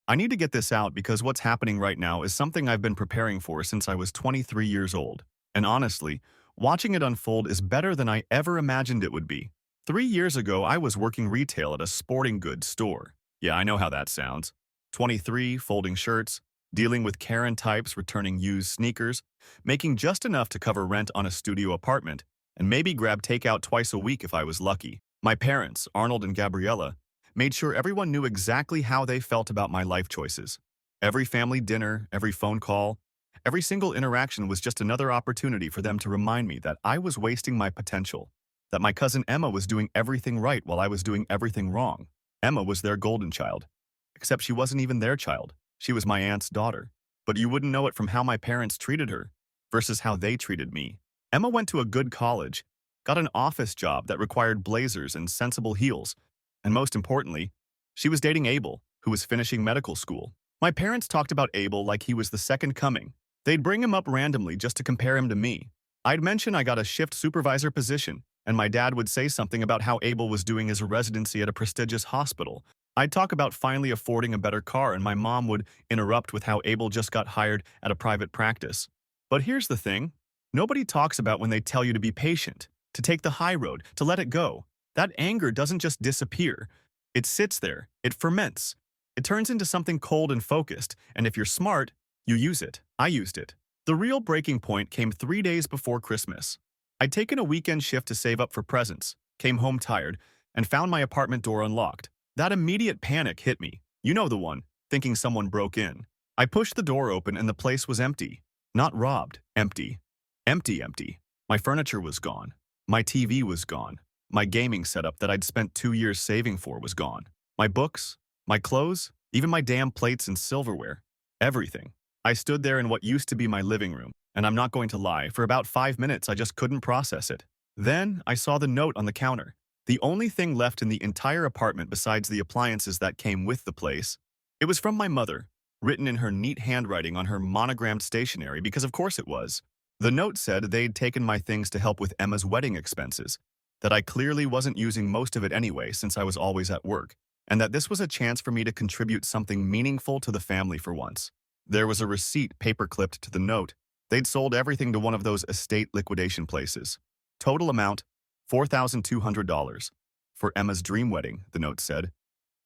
I need to get this out because what's happening right now is something I've been preparing for since I was 23 years old. And honestly, watching it unfold is better than I ever imagined it would be. 3 years ago, I was working retail at a sporting goods store. Yeah, I know how that sounds. 23, folding shirts, dealing with Karen types returning used sneakers, making just enough to cover rent on a studio apartment, and maybe grab takeout twice a week if I was lucky. My parents, Arnold and Gabriella, made sure everyone knew exactly how they felt about my life choices. Every family dinner, every phone call, every single interaction was just another opportunity for them to remind me that I was wasting my potential, that my cousin Emma was doing everything right while I was doing everything wrong. Emma was their golden child. Except she wasn't even their child. She was my aunt's daughter. But you wouldn't know it from how my parents treated her versus how they treated me. Emma went to a good college, got an office job that required blazers and sensible heels, and most importantly, she was dating Abel, who was finishing medical school. My parents talked about Abel like he was the second coming. They'd bring him up randomly just to compare him to me. I'd mention I got a shift supervisor position, and my dad would say something about how Abel was doing his residency at a prestigious hospital. I'd talk about finally affording a better car, and my mom would interrupt with how Abel just got hired at a private practice. But here's the thing. Nobody talks about when they tell you to be patient, to take the high road, to let it go. That anger doesn't just disappear. It sits there. It ferments. It turns into something cold and focused, and if you're smart, you use it. I used it. The real breaking point came 3 days before Christmas. I'd taken a weekend shift to save up for presents, came home tired, and found my apartment door unlocked. That immediate panic hit me. You know the one, thinking someone broke in. I pushed the door open and the place was empty. Not robbed, empty. Empty, empty. My furniture was gone. My TV was gone. My gaming setup that I'd spent 2 years saving for was gone. My books, my clothes, even my damn plates and silverware. Everything. I stood there in what used to be my living room, and I'm not going to lie, for about 5 minutes I just couldn't process it. Then I saw the note on the counter. The only thing left in the entire apartment besides the appliances that came with the place. It was from my mother, written in her neat handwriting on her monogrammed stationery because of course it was. The note said they'd taken my things to help with Emma's wedding expenses, that I clearly wasn't using most of it anyway since I was always at work, and that this was a chance for me to contribute something meaningful to the family for once. There was a receipt paper-clipped to the note. They'd sold everything to one of those estate liquidation places. Total amount, $4,200. For Emma's dream wedding, the note said.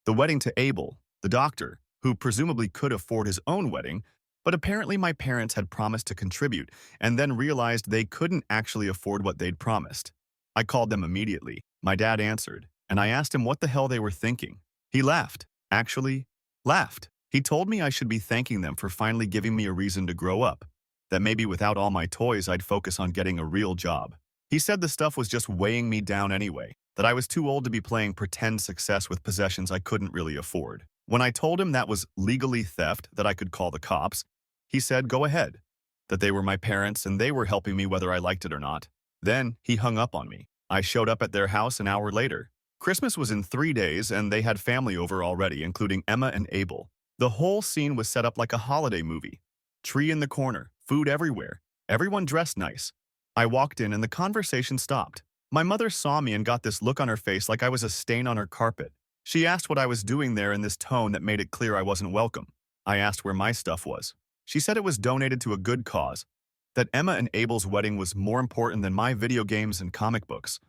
The wedding to Abel, the doctor, who presumably could afford his own wedding, but apparently my parents had promised to contribute and then realized they couldn't actually afford what they'd promised. I called them immediately. My dad answered, and I asked him what the hell they were thinking. He laughed. Actually, laughed. He told me I should be thanking them for finally giving me a reason to grow up, that maybe without all my toys I'd focus on getting a real job. He said the stuff was just weighing me down anyway, that I was too old to be playing pretend success with possessions I couldn't really afford. When I told him that was legally theft, that I could call the cops, he said go ahead, that they were my parents and they were helping me whether I liked it or not. Then he hung up on me. I showed up at their house an hour later. Christmas was in 3 days and they had family over already, including Emma and Abel. The whole scene was set up like a holiday movie. Tree in the corner, food everywhere, everyone dressed nice. I walked in and the conversation stopped. My mother saw me and got this look on her face like I was a stain on her carpet. She asked what I was doing there in this tone that made it clear I wasn't welcome. I asked where my stuff was. She said it was donated to a good cause, that Emma and Abel's wedding was more important than my video games and comic books.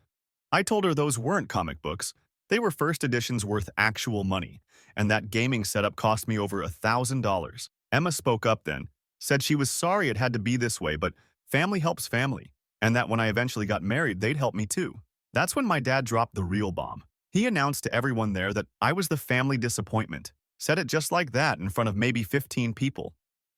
I told her those weren't comic books. They were first editions worth actual money, and that gaming setup cost me over $1,000. Emma spoke up then, said she was sorry it had to be this way, but family helps family, and that when I eventually got married, they'd help me too. That's when my dad dropped the real bomb. He announced to everyone there that I was the family disappointment, said it just like that in front of maybe 15 people.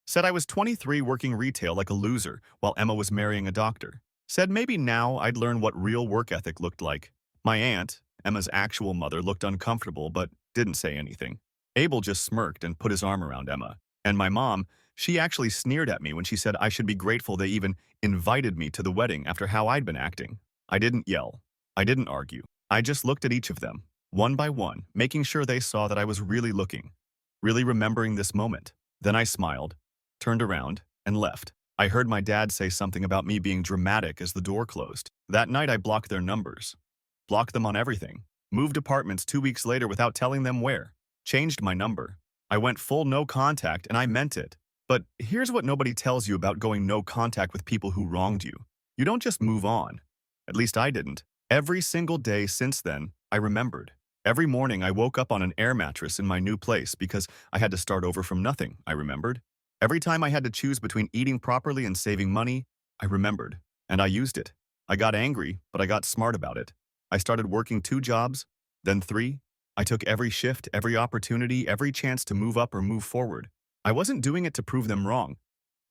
Said I was 23 working retail like a loser while Emma was marrying a doctor. Said maybe now I'd learn what real work ethic looked like. My aunt, Emma's actual mother, looked uncomfortable but didn't say anything. Abel just smirked and put his arm around Emma. And my mom, she actually sneered at me when she said I should be grateful they even invited me to the wedding after how I'd been acting. I didn't yell. I didn't argue. I just looked at each of them, one by one, making sure they saw that I was really looking, really remembering this moment. Then I smiled, turned around, and left. I heard my dad say something about me being dramatic as the door closed. That night I blocked their numbers. Blocked them on everything. Moved apartments 2 weeks later without telling them where. Changed my number. I went full no contact and I meant it. But here's what nobody tells you about going no contact with people who wronged you. You don't just move on. At least I didn't. Every single day since then, I remembered. Every morning I woke up on an air mattress in my new place because I had to start over from nothing, I remembered. Every time I had to choose between eating properly and saving money, I remembered. And I used it. I got angry, but I got smart about it. I started working 2 jobs, then 3. I took every shift, every opportunity, every chance to move up or move forward. I wasn't doing it to prove them wrong.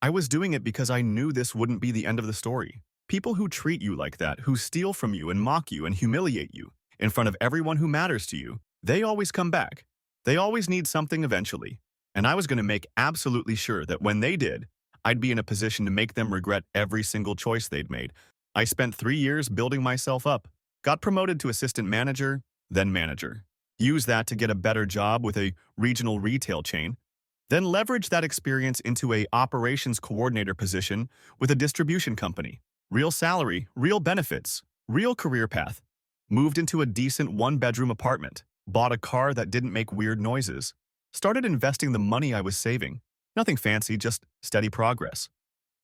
I was doing it because I knew this wouldn't be the end of the story. People who treat you like that, who steal from you and mock you and humiliate you in front of everyone who matters to you, they always come back. They always need something eventually. And I was going to make absolutely sure that when they did, I'd be in a position to make them regret every single choice they'd made. I spent 3 years building myself up, got promoted to assistant manager, then manager. Used that to get a better job with a regional retail chain, then leveraged that experience into a operations coordinator position with a distribution company. Real salary, real benefits, real career path. Moved into a decent 1-bedroom apartment, bought a car that didn't make weird noises, started investing the money I was saving. Nothing fancy, just steady progress.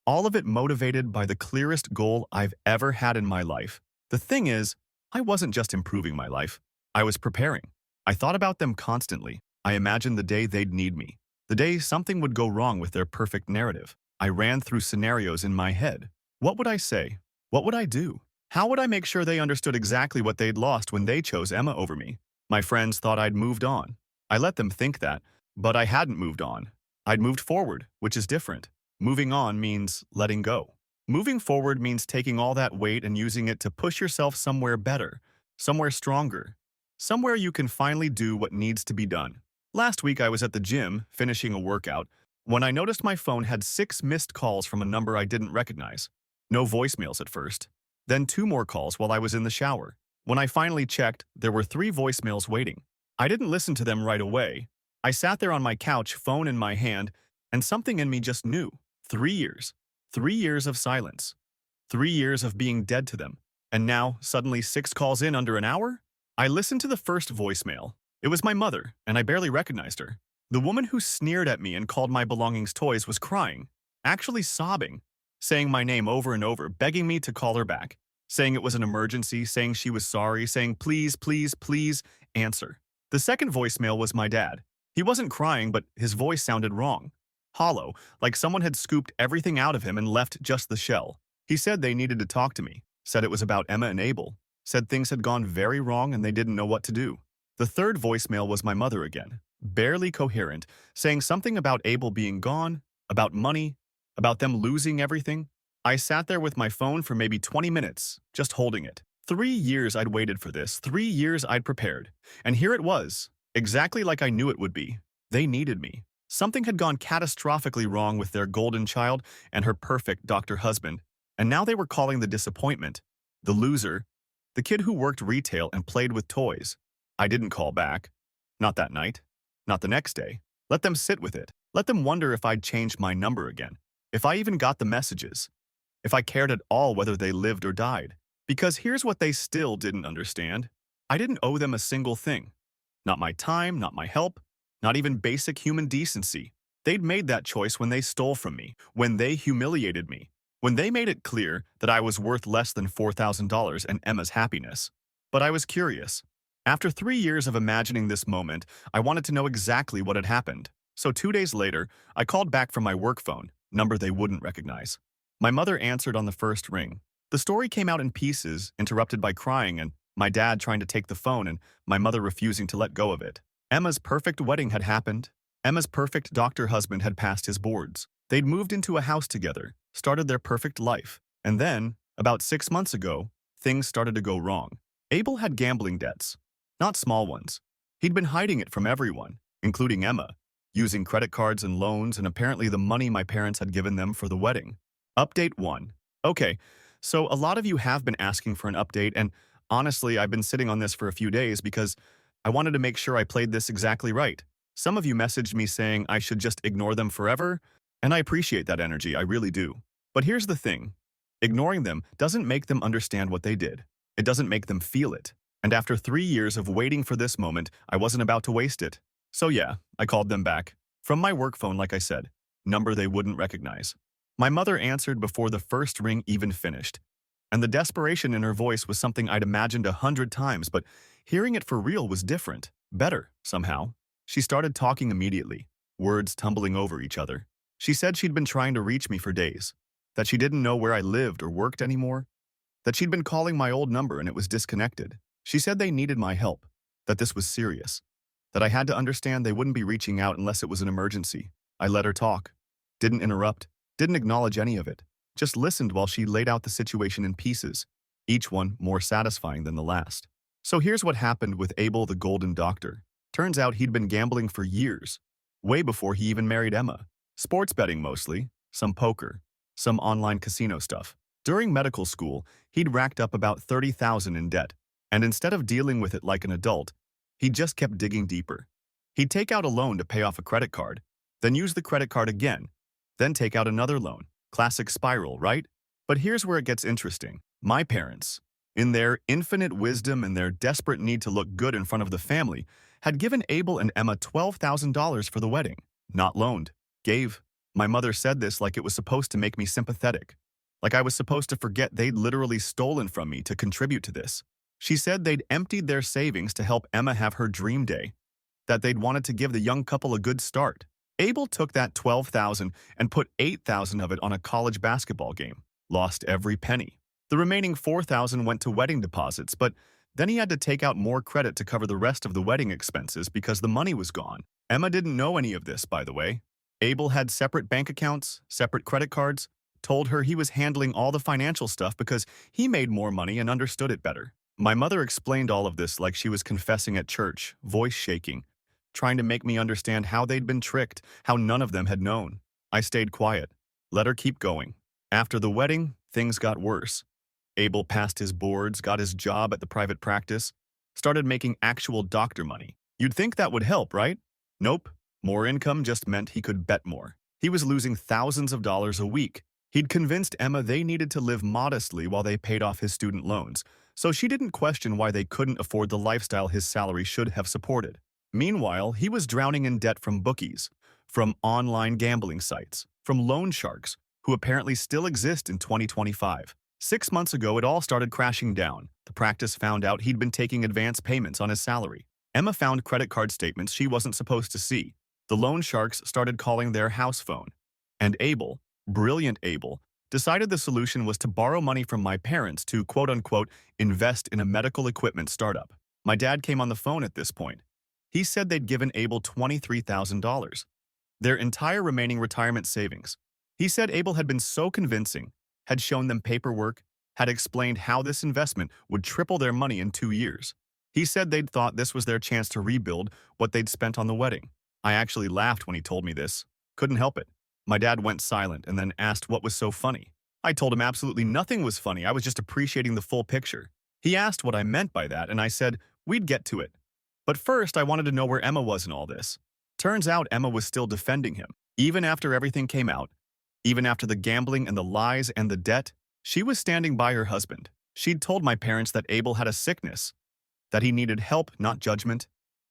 All of it motivated by the clearest goal I've ever had in my life. The thing is, I wasn't just improving my life. I was preparing. I thought about them constantly. I imagined the day they'd need me. The day something would go wrong with their perfect narrative. I ran through scenarios in my head. What would I say? What would I do? How would I make sure they understood exactly what they'd lost when they chose Emma over me? My friends thought I'd moved on. I let them think that, but I hadn't moved on. I'd moved forward, which is different. Moving on means letting go. Moving forward means taking all that weight and using it to push yourself somewhere better, somewhere stronger, somewhere you can finally do what needs to be done. Last week I was at the gym, finishing a workout, when I noticed my phone had 6 missed calls from a number I didn't recognize. No voicemails at first. Then 2 more calls while I was in the shower. When I finally checked, there were 3 voicemails waiting. I didn't listen to them right away. I sat there on my couch, phone in my hand, and something in me just knew. 3 years. 3 years of silence. 3 years of being dead to them. And now, suddenly 6 calls in under an hour? I listened to the first voicemail. It was my mother, and I barely recognized her. The woman who sneered at me and called my belongings toys was crying, actually sobbing, saying my name over and over, begging me to call her back, saying it was an emergency, saying she was sorry, saying please, please, please, answer. The second voicemail was my dad. He wasn't crying, but his voice sounded wrong. Hollow, like someone had scooped everything out of him and left just the shell. He said they needed to talk to me, said it was about Emma and Abel, said things had gone very wrong and they didn't know what to do. The third voicemail was my mother again, barely coherent, saying something about Abel being gone, about money, about them losing everything. I sat there with my phone for maybe 20 minutes, just holding it. 3 years I'd waited for this, 3 years I'd prepared. And here it was, exactly like I knew it would be. They needed me. Something had gone catastrophically wrong with their golden child and her perfect doctor husband, and now they were calling the disappointment, the loser, the kid who worked retail and played with toys. I didn't call back. Not that night. Not the next day. Let them sit with it. Let them wonder if I'd changed my number again. If I even got the messages. If I cared at all whether they lived or died. Because here's what they still didn't understand. I didn't owe them a single thing. Not my time, not my help, not even basic human decency. They'd made that choice when they stole from me, when they humiliated me, when they made it clear that I was worth less than $4,000 and Emma's happiness. But I was curious. After 3 years of imagining this moment, I wanted to know exactly what had happened. So 2 days later, I called back from my work phone, number they wouldn't recognize. My mother answered on the first ring. The story came out in pieces, interrupted by crying and my dad trying to take the phone and my mother refusing to let go of it. Emma's perfect wedding had happened. Emma's perfect doctor husband had passed his boards. They'd moved into a house together, started their perfect life. And then, about 6 months ago, things started to go wrong. Abel had gambling debts. Not small ones. He'd been hiding it from everyone, including Emma, using credit cards and loans and apparently the money my parents had given them for the wedding. Update 1. Okay, so a lot of you have been asking for an update, and honestly, I've been sitting on this for a few days because I wanted to make sure I played this exactly right. Some of you messaged me saying I should just ignore them forever, and I appreciate that energy, I really do. But here's the thing. Ignoring them doesn't make them understand what they did. It doesn't make them feel it. And after 3 years of waiting for this moment, I wasn't about to waste it. So yeah, I called them back. From my work phone, like I said, number they wouldn't recognize. My mother answered before the first ring even finished. And the desperation in her voice was something I'd imagined 100 times, but hearing it for real was different, better, somehow. She started talking immediately, words tumbling over each other. She said she'd been trying to reach me for days, that she didn't know where I lived or worked anymore, that she'd been calling my old number and it was disconnected. She said they needed my help, that this was serious, that I had to understand they wouldn't be reaching out unless it was an emergency. I let her talk, didn't interrupt, didn't acknowledge any of it, just listened while she laid out the situation in pieces, each one more satisfying than the last. So here's what happened with Abel the Golden Doctor. Turns out he'd been gambling for years, way before he even married Emma. Sports betting mostly, some poker, some online casino stuff. During medical school, he'd racked up about 30,000 in debt, and instead of dealing with it like an adult, he just kept digging deeper. He'd take out a loan to pay off a credit card, then use the credit card again, then take out another loan. Classic spiral, right? But here's where it gets interesting. My parents, in their infinite wisdom and their desperate need to look good in front of the family, had given Abel and Emma $12,000 for the wedding. Not loaned. Gave. My mother said this like it was supposed to make me sympathetic. Like I was supposed to forget they'd literally stolen from me to contribute to this. She said they'd emptied their savings to help Emma have her dream day, that they'd wanted to give the young couple a good start. Abel took that $12,000 and put $8,000 of it on a college basketball game. Lost every penny. The remaining $4,000 went to wedding deposits, but then he had to take out more credit to cover the rest of the wedding expenses because the money was gone. Emma didn't know any of this, by the way. Abel had separate bank accounts, separate credit cards, told her he was handling all the financial stuff because he made more money and understood it better. My mother explained all of this like she was confessing at church, voice shaking, trying to make me understand how they'd been tricked, how none of them had known. I stayed quiet, let her keep going. After the wedding, things got worse. Abel passed his boards, got his job at the private practice, started making actual doctor money. You'd think that would help, right? Nope. More income just meant he could bet more. He was losing thousands of dollars a week. He'd convinced Emma they needed to live modestly while they paid off his student loans, so she didn't question why they couldn't afford the lifestyle his salary should have supported. Meanwhile, he was drowning in debt from bookies, from online gambling sites, from loan sharks, who apparently still exist in 2025. 6 months ago, it all started crashing down. The practice found out he'd been taking advance payments on his salary. Emma found credit card statements she wasn't supposed to see. The loan sharks started calling their house phone. And Abel, brilliant Abel, decided the solution was to borrow money from my parents to quote-unquote invest in a medical equipment startup. My dad came on the phone at this point. He said they'd given Abel $23,000, their entire remaining retirement savings. He said Abel had been so convincing, had shown them paperwork, had explained how this investment would triple their money in 2 years. He said they'd thought this was their chance to rebuild what they'd spent on the wedding. I actually laughed when he told me this. Couldn't help it. My dad went silent and then asked what was so funny. I told him absolutely nothing was funny. I was just appreciating the full picture. He asked what I meant by that, and I said we'd get to it. But first, I wanted to know where Emma was in all this. Turns out Emma was still defending him. Even after everything came out, even after the gambling and the lies and the debt, she was standing by her husband. She'd told my parents that Abel had a sickness, that he needed help, not judgment,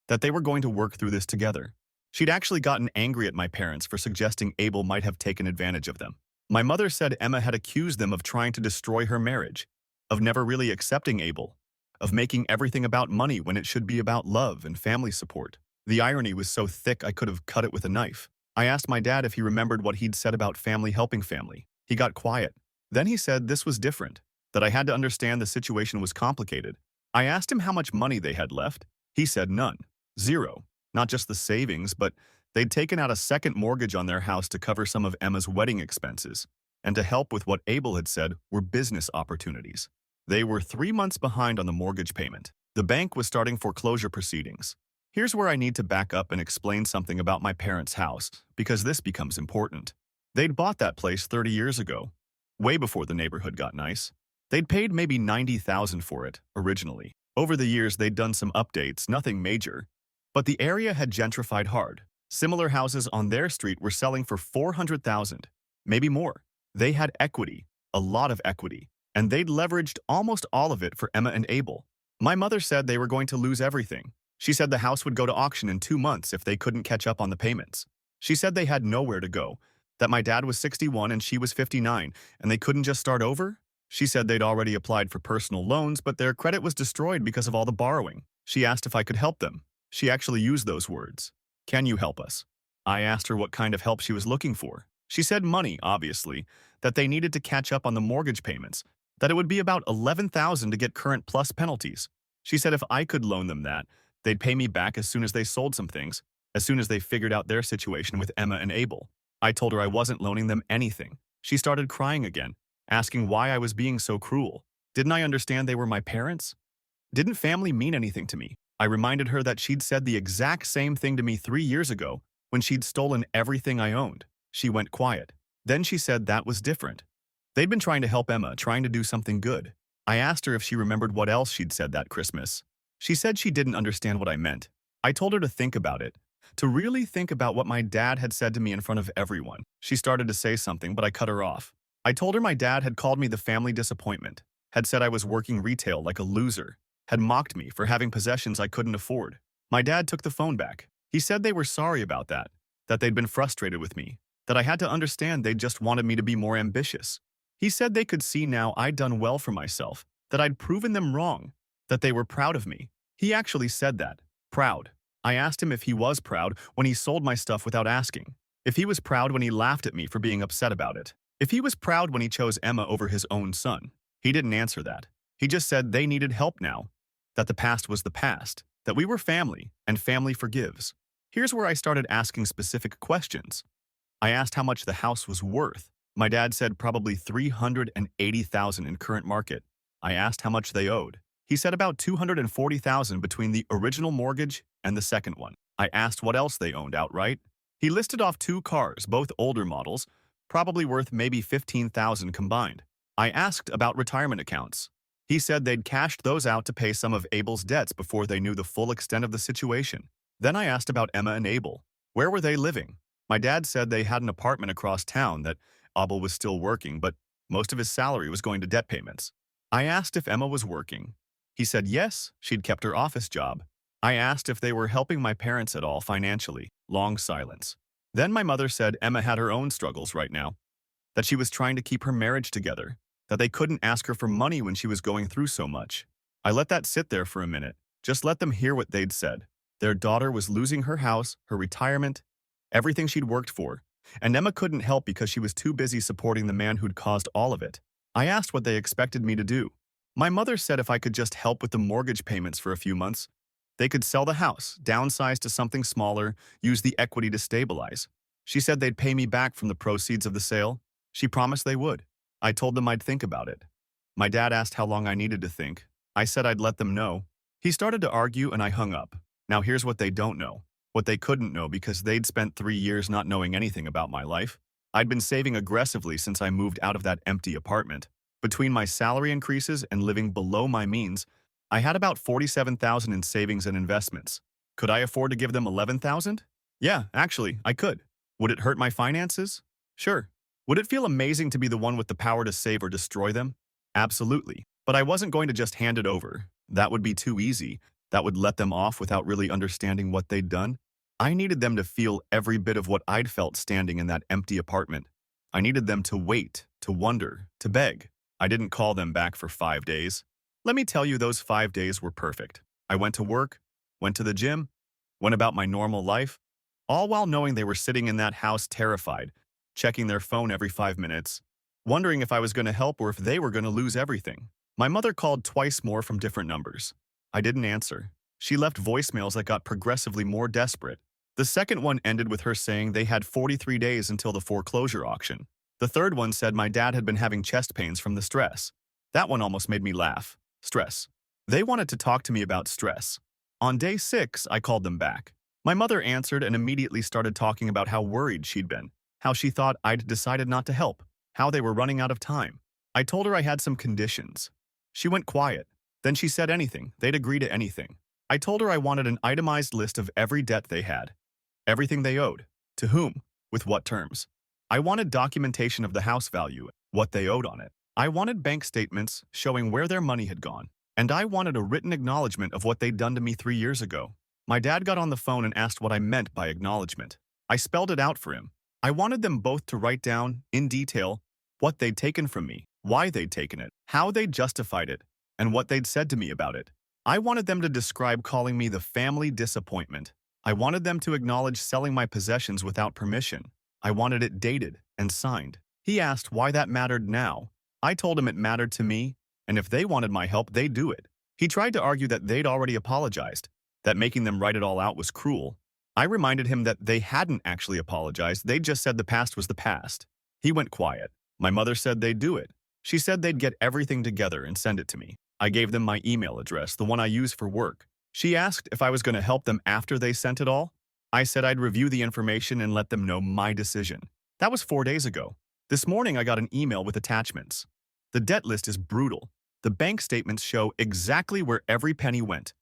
that they were going to work through this together. She'd actually gotten angry at my parents for suggesting Abel might have taken advantage of them. My mother said Emma had accused them of trying to destroy her marriage, of never really accepting Abel, of making everything about money when it should be about love and family support. The irony was so thick I could have cut it with a knife. I asked my dad if he remembered what he'd said about family helping family. He got quiet. Then he said this was different, that I had to understand the situation was complicated. I asked him how much money they had left. He said none. Zero. Not just the savings, but they'd taken out a second mortgage on their house to cover some of Emma's wedding expenses, and to help with what Abel had said were business opportunities. They were 3 months behind on the mortgage payment. The bank was starting foreclosure proceedings. Here's where I need to back up and explain something about my parents' house, because this becomes important. They'd bought that place 30 years ago, way before the neighborhood got nice. They'd paid maybe $90,000 for it, originally. Over the years, they'd done some updates, nothing major. But the area had gentrified hard. Similar houses on their street were selling for $400,000, maybe more. They had equity, a lot of equity, and they'd leveraged almost all of it for Emma and Abel. My mother said they were going to lose everything. She said the house would go to auction in 2 months if they couldn't catch up on the payments. She said they had nowhere to go, that my dad was 61 and she was 59, and they couldn't just start over? She said they'd already applied for personal loans, but their credit was destroyed because of all the borrowing. She asked if I could help them. She actually used those words. Can you help us? I asked her what kind of help she was looking for. She said money, obviously, that they needed to catch up on the mortgage payments, that it would be about $11,000 to get current plus penalties. She said if I could loan them that, they'd pay me back as soon as they sold some things, as soon as they figured out their situation with Emma and Abel. I told her I wasn't loaning them anything. She started crying again, asking why I was being so cruel. Didn't I understand they were my parents? Didn't family mean anything to me? I reminded her that she'd said the exact same thing to me 3 years ago when she'd stolen everything I owned. She went quiet. Then she said that was different. They'd been trying to help Emma, trying to do something good. I asked her if she remembered what else she'd said that Christmas. She said she didn't understand what I meant. I told her to think about it, to really think about what my dad had said to me in front of everyone. She started to say something, but I cut her off. I told her my dad had called me the family disappointment, had said I was working retail like a loser, had mocked me for having possessions I couldn't afford. My dad took the phone back. He said they were sorry about that they'd been frustrated with me, that I had to understand they just wanted me to be more ambitious. He said they could see now I'd done well for myself, that I'd proven them wrong, that they were proud of me. He actually said that. Proud. I asked him if he was proud when he sold my stuff without asking. If he was proud when he laughed at me for being upset about it. If he was proud when he chose Emma over his own son. He didn't answer that. He just said they needed help now. That the past was the past. That we were family, and family forgives. Here's where I started asking specific questions. I asked how much the house was worth. My dad said probably $380,000 in current market. I asked how much they owed. He said about $240,000 between the original mortgage and the second one. I asked what else they owned outright. He listed off 2 cars, both older models, probably worth maybe $15,000 combined. I asked about retirement accounts. He said they'd cashed those out to pay some of Abel's debts before they knew the full extent of the situation. Then I asked about Emma and Abel. Where were they living? My dad said they had an apartment across town, that Abel was still working, but most of his salary was going to debt payments. I asked if Emma was working. He said yes, she'd kept her office job. I asked if they were helping my parents at all financially. Long silence. Then my mother said Emma had her own struggles right now, that she was trying to keep her marriage together, that they couldn't ask her for money when she was going through so much. I let that sit there for a minute. Just let them hear what they'd said. Their daughter was losing her house, her retirement, everything she'd worked for, and Emma couldn't help because she was too busy supporting the man who'd caused all of it. I asked what they expected me to do. My mother said if I could just help with the mortgage payments for a few months, they could sell the house, downsize to something smaller, use the equity to stabilize. She said they'd pay me back from the proceeds of the sale. She promised they would. I told them I'd think about it. My dad asked how long I needed to think. I said I'd let them know. He started to argue and I hung up. Now here's what they don't know. What they couldn't know because they'd spent 3 years not knowing anything about my life. I'd been saving aggressively since I moved out of that empty apartment. Between my salary increases and living below my means, I had about $47,000 in savings and investments. Could I afford to give them $11,000? Yeah, actually, I could. Would it hurt my finances? Sure. Would it feel amazing to be the one with the power to save or destroy them? Absolutely. But I wasn't going to just hand it over. That would be too easy. That would let them off without really understanding what they'd done. I needed them to feel every bit of what I'd felt standing in that empty apartment. I needed them to wait, to wonder, to beg. I didn't call them back for 5 days. Let me tell you, those 5 days were perfect. I went to work, went to the gym, went about my normal life, all while knowing they were sitting in that house terrified, checking their phone every 5 minutes, wondering if I was going to help or if they were going to lose everything. My mother called twice more from different numbers. I didn't answer. She left voicemails that got progressively more desperate. The second one ended with her saying they had 43 days until the foreclosure auction. The third one said my dad had been having chest pains from the stress. That one almost made me laugh. Stress. They wanted to talk to me about stress. On day 6, I called them back. My mother answered and immediately started talking about how worried she'd been, how she thought I'd decided not to help, how they were running out of time. I told her I had some conditions. She went quiet. Then she said anything. They'd agree to anything. I told her I wanted an itemized list of every debt they had, everything they owed, to whom, with what terms. I wanted documentation of the house value, what they owed on it. I wanted bank statements showing where their money had gone, and I wanted a written acknowledgement of what they'd done to me 3 years ago. My dad got on the phone and asked what I meant by acknowledgement. I spelled it out for him. I wanted them both to write down, in detail, what they'd taken from me, why they'd taken it, how they'd justified it, and what they'd said to me about it. I wanted them to describe calling me the family disappointment. I wanted them to acknowledge selling my possessions without permission. I wanted it dated and signed. He asked why that mattered now. I told him it mattered to me, and if they wanted my help, they'd do it. He tried to argue that they'd already apologized, that making them write it all out was cruel. I reminded him that they hadn't actually apologized, they'd just said the past was the past. He went quiet. My mother said they'd do it. She said they'd get everything together and send it to me. I gave them my email address, the one I use for work. She asked if I was going to help them after they sent it all. I said I'd review the information and let them know my decision. That was 4 days ago. This morning I got an email with attachments. The debt list is brutal. The bank statements show exactly where every penny went.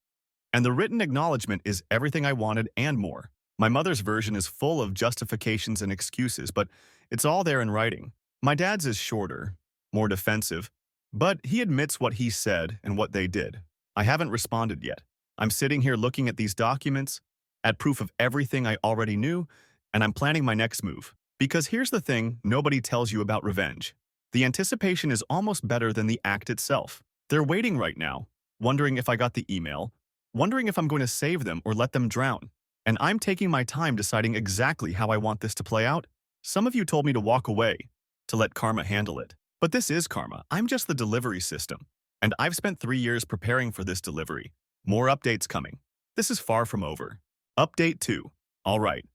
And the written acknowledgement is everything I wanted and more. My mother's version is full of justifications and excuses, but it's all there in writing. My dad's is shorter, more defensive, but he admits what he said and what they did. I haven't responded yet. I'm sitting here looking at these documents, at proof of everything I already knew, and I'm planning my next move. Because here's the thing nobody tells you about revenge. The anticipation is almost better than the act itself. They're waiting right now, wondering if I got the email, wondering if I'm going to save them or let them drown. And I'm taking my time deciding exactly how I want this to play out. Some of you told me to walk away, to let karma handle it. But this is karma. I'm just the delivery system. And I've spent 3 years preparing for this delivery. More updates coming. This is far from over. Update 2. All right.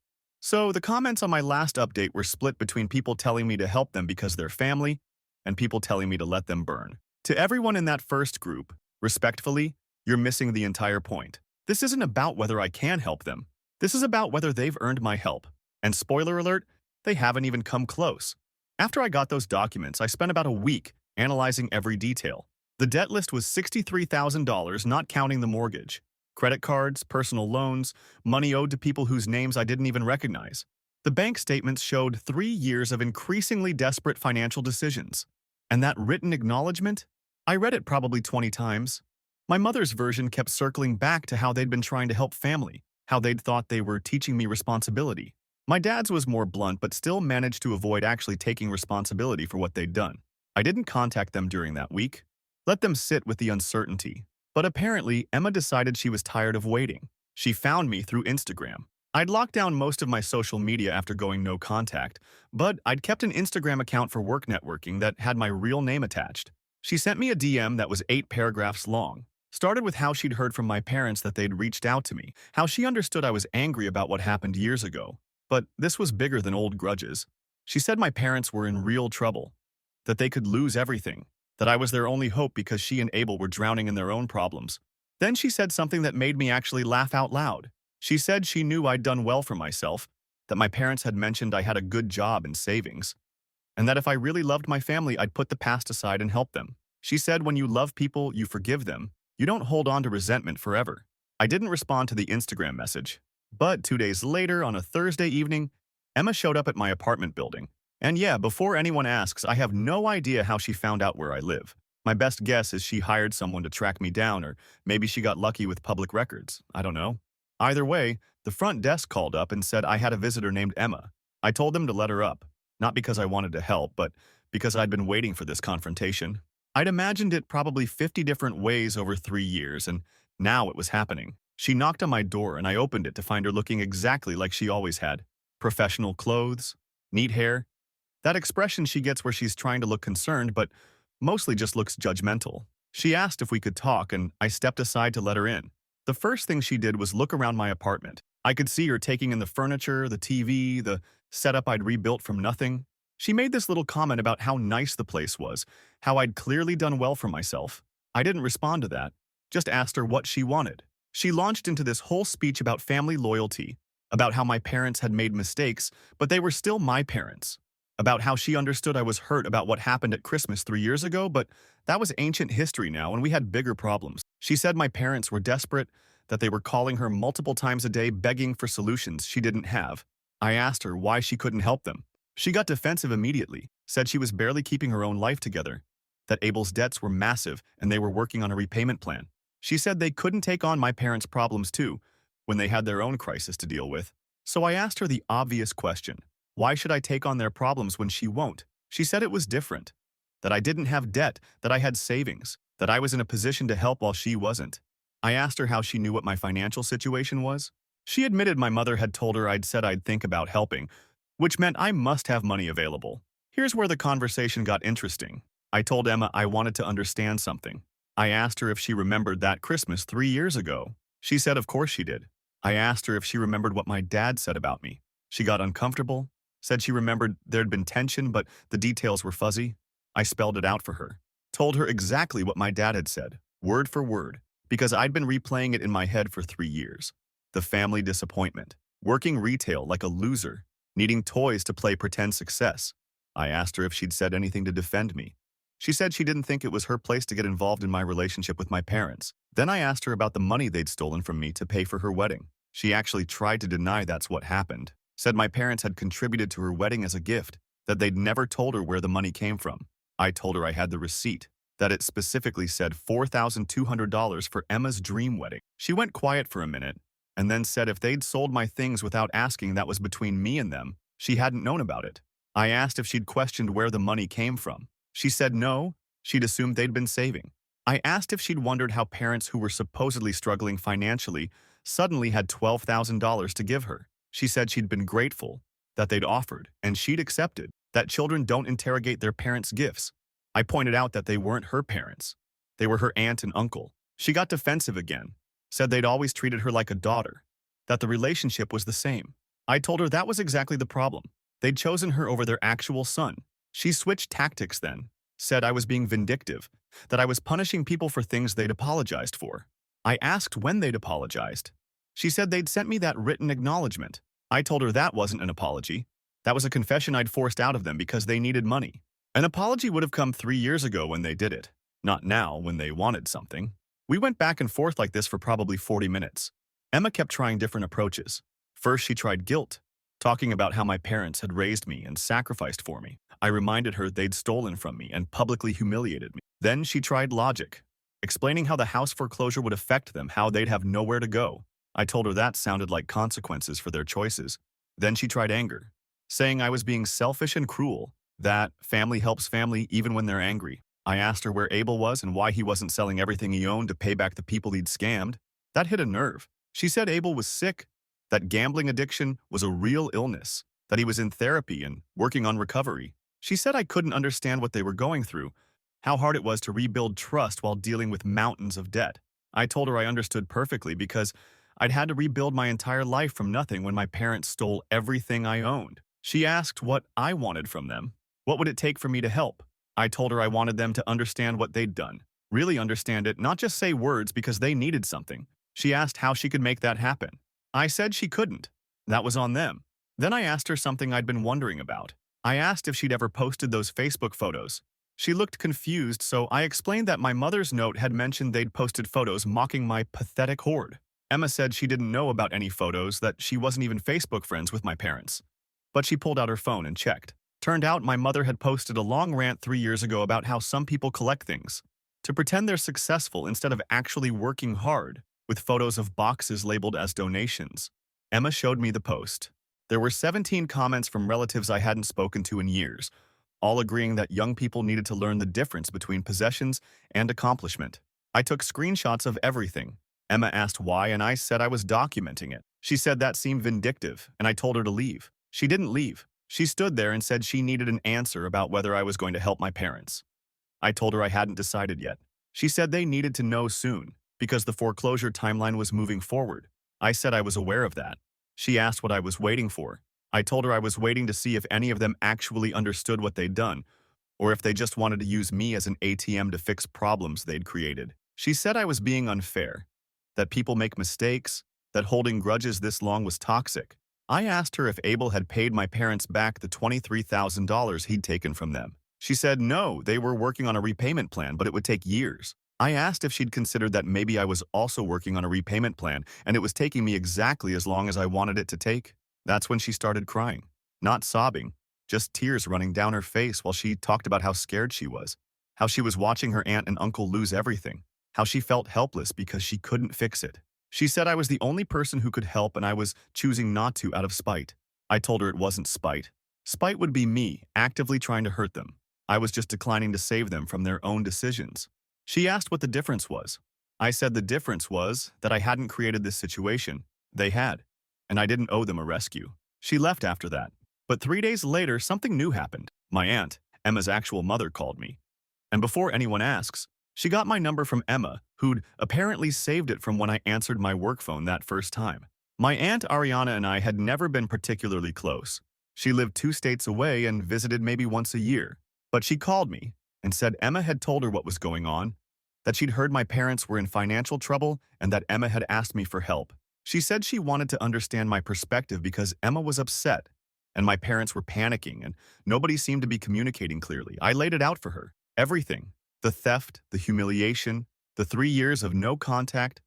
So the comments on my last update were split between people telling me to help them because they're family and people telling me to let them burn. To everyone in that first group, respectfully, you're missing the entire point. This isn't about whether I can help them. This is about whether they've earned my help. And spoiler alert, they haven't even come close. After I got those documents, I spent about a week analyzing every detail. The debt list was $63,000, not counting the mortgage. Credit cards, personal loans, money owed to people whose names I didn't even recognize. The bank statements showed 3 years of increasingly desperate financial decisions. And that written acknowledgement? I read it probably 20 times. My mother's version kept circling back to how they'd been trying to help family, how they'd thought they were teaching me responsibility. My dad's was more blunt but still managed to avoid actually taking responsibility for what they'd done. I didn't contact them during that week. Let them sit with the uncertainty. But apparently, Emma decided she was tired of waiting. She found me through Instagram. I'd locked down most of my social media after going no contact, but I'd kept an Instagram account for work networking that had my real name attached. She sent me a DM that was 8 paragraphs long. Started with how she'd heard from my parents that they'd reached out to me, how she understood I was angry about what happened years ago. But this was bigger than old grudges. She said my parents were in real trouble, that they could lose everything, that I was their only hope because she and Abel were drowning in their own problems. Then she said something that made me actually laugh out loud. She said she knew I'd done well for myself, that my parents had mentioned I had a good job and savings, and that if I really loved my family, I'd put the past aside and help them. She said when you love people, you forgive them. You don't hold on to resentment forever. I didn't respond to the Instagram message. But 2 days later, on a Thursday evening, Emma showed up at my apartment building. And yeah, before anyone asks, I have no idea how she found out where I live. My best guess is she hired someone to track me down, or maybe she got lucky with public records. I don't know. Either way, the front desk called up and said I had a visitor named Emma. I told them to let her up, not because I wanted to help, but because I'd been waiting for this confrontation. I'd imagined it probably 50 different ways over 3 years, and now it was happening. She knocked on my door and I opened it to find her looking exactly like she always had. Professional clothes, neat hair. That expression she gets where she's trying to look concerned, but mostly just looks judgmental. She asked if we could talk, and I stepped aside to let her in. The first thing she did was look around my apartment. I could see her taking in the furniture, the TV, the setup I'd rebuilt from nothing. She made this little comment about how nice the place was, how I'd clearly done well for myself. I didn't respond to that, just asked her what she wanted. She launched into this whole speech about family loyalty, about how my parents had made mistakes, but they were still my parents, about how she understood I was hurt about what happened at Christmas 3 years ago, but that was ancient history now and we had bigger problems. She said my parents were desperate, that they were calling her multiple times a day begging for solutions she didn't have. I asked her why she couldn't help them. She got defensive immediately, said she was barely keeping her own life together, that Abel's debts were massive and they were working on a repayment plan. She said they couldn't take on my parents' problems too, when they had their own crisis to deal with. So I asked her the obvious question. Why should I take on their problems when she won't? She said it was different. That I didn't have debt, that I had savings, that I was in a position to help while she wasn't. I asked her how she knew what my financial situation was. She admitted my mother had told her I'd said I'd think about helping, which meant I must have money available. Here's where the conversation got interesting. I told Emma I wanted to understand something. I asked her if she remembered that Christmas 3 years ago. She said of course she did. I asked her if she remembered what my dad said about me. She got uncomfortable, said she remembered there'd been tension, but the details were fuzzy. I spelled it out for her, told her exactly what my dad had said, word for word, because I'd been replaying it in my head for 3 years. The family disappointment, working retail like a loser, needing toys to play pretend success. I asked her if she'd said anything to defend me. She said she didn't think it was her place to get involved in my relationship with my parents. Then I asked her about the money they'd stolen from me to pay for her wedding. She actually tried to deny that's what happened, said my parents had contributed to her wedding as a gift, that they'd never told her where the money came from. I told her I had the receipt, that it specifically said $4,200 for Emma's dream wedding. She went quiet for a minute, and then said if they'd sold my things without asking, that was between me and them. She hadn't known about it. I asked if she'd questioned where the money came from. She said no, she'd assumed they'd been saving. I asked if she'd wondered how parents who were supposedly struggling financially suddenly had $12,000 to give her. She said she'd been grateful, that they'd offered, and she'd accepted, that children don't interrogate their parents' gifts. I pointed out that they weren't her parents. They were her aunt and uncle. She got defensive again, said they'd always treated her like a daughter, that the relationship was the same. I told her that was exactly the problem. They'd chosen her over their actual son. She switched tactics then, said I was being vindictive, that I was punishing people for things they'd apologized for. I asked when they'd apologized. She said they'd sent me that written acknowledgement. I told her that wasn't an apology. That was a confession I'd forced out of them because they needed money. An apology would have come 3 years ago when they did it, not now when they wanted something. We went back and forth like this for probably 40 minutes. Emma kept trying different approaches. First, she tried guilt, talking about how my parents had raised me and sacrificed for me. I reminded her they'd stolen from me and publicly humiliated me. Then she tried logic, explaining how the house foreclosure would affect them, how they'd have nowhere to go. I told her that sounded like consequences for their choices. Then she tried anger, saying I was being selfish and cruel, that family helps family even when they're angry. I asked her where Abel was and why he wasn't selling everything he owned to pay back the people he'd scammed. That hit a nerve. She said Abel was sick, that gambling addiction was a real illness, that he was in therapy and working on recovery. She said I couldn't understand what they were going through, how hard it was to rebuild trust while dealing with mountains of debt. I told her I understood perfectly because I'd had to rebuild my entire life from nothing when my parents stole everything I owned. She asked what I wanted from them. What would it take for me to help? I told her I wanted them to understand what they'd done, really understand it, not just say words because they needed something. She asked how she could make that happen. I said she couldn't. That was on them. Then I asked her something I'd been wondering about. I asked if she'd ever posted those Facebook photos. She looked confused, so I explained that my mother's note had mentioned they'd posted photos mocking my pathetic hoard. Emma said she didn't know about any photos, that she wasn't even Facebook friends with my parents. But she pulled out her phone and checked. Turned out my mother had posted a long rant 3 years ago about how some people collect things to pretend they're successful instead of actually working hard, with photos of boxes labeled as donations. Emma showed me the post. There were 17 comments from relatives I hadn't spoken to in years, all agreeing that young people needed to learn the difference between possessions and accomplishment. I took screenshots of everything. Emma asked why, and I said I was documenting it. She said that seemed vindictive, and I told her to leave. She didn't leave. She stood there and said she needed an answer about whether I was going to help my parents. I told her I hadn't decided yet. She said they needed to know soon, because the foreclosure timeline was moving forward. I said I was aware of that. She asked what I was waiting for. I told her I was waiting to see if any of them actually understood what they'd done, or if they just wanted to use me as an ATM to fix problems they'd created. She said I was being unfair, that people make mistakes, that holding grudges this long was toxic. I asked her if Abel had paid my parents back the $23,000 he'd taken from them. She said no, they were working on a repayment plan, but it would take years. I asked if she'd considered that maybe I was also working on a repayment plan and it was taking me exactly as long as I wanted it to take. That's when she started crying. Not sobbing, just tears running down her face while she talked about how scared she was, how she was watching her aunt and uncle lose everything, how she felt helpless because she couldn't fix it. She said I was the only person who could help and I was choosing not to out of spite. I told her it wasn't spite. Spite would be me, actively trying to hurt them. I was just declining to save them from their own decisions. She asked what the difference was. I said the difference was that I hadn't created this situation. They had. And I didn't owe them a rescue. She left after that. But 3 days later, something new happened. My aunt, Emma's actual mother, called me. And before anyone asks, she got my number from Emma, who'd apparently saved it from when I answered my work phone that first time. My aunt Ariana and I had never been particularly close. She lived 2 states away and visited maybe once a year. But she called me and said Emma had told her what was going on, that she'd heard my parents were in financial trouble and that Emma had asked me for help. She said she wanted to understand my perspective because Emma was upset and my parents were panicking and nobody seemed to be communicating clearly. I laid it out for her. Everything. The theft, the humiliation, the 3 years of no contact,